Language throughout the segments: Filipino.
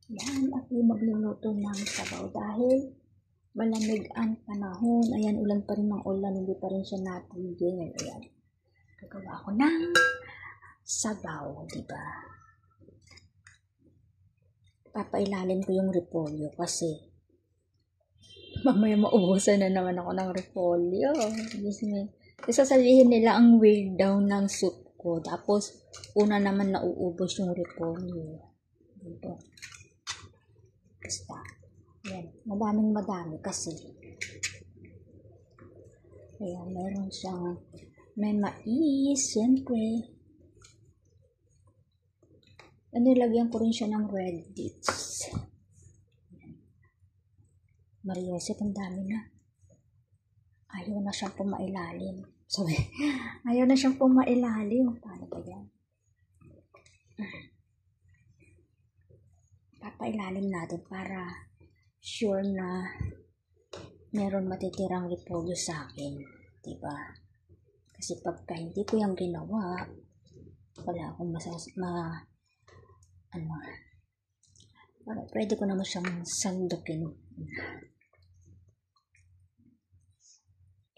Yan, ako'y magluluto ng sabaw dahil malamig ang panahon. Ayan, ulan pa rin ng ulan, hindi pa rin siya natigil. Ayan, gagawa ko ng sabaw, diba? Papailalim ko yung repolyo kasi mamaya maubusan na naman ako ng repolyo. Sasabihin nila ang weird daw ng soup ko. Tapos, una naman nauubos yung repolyo. Dito. Basta. Ayan. Madaming kasi. Ayan. Meron siyang may mais. Siyempre. Nilagyan ko rin siya ng red dates. Mariosep, ang dami na. Ayaw na siyang pumailalim. Sabi, ayaw na siyang pumailalim. Paano ba yan? Papailalim natin para sure na meron matitirang repolyo sa akin. Diba? Kasi pagka hindi ko yung ginawa, wala akong pwede ko naman siyang sandukin.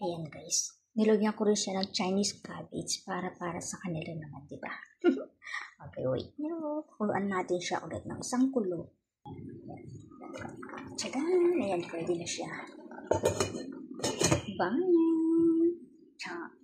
Ayan guys. Nilagyan ko rin siya ng Chinese cabbage para sa kanila naman, diba? Okay, wait. Kuluan natin siya ulit ng isang kulo. Tchadan! Ayan, pwede na siya. Bye! Ciao!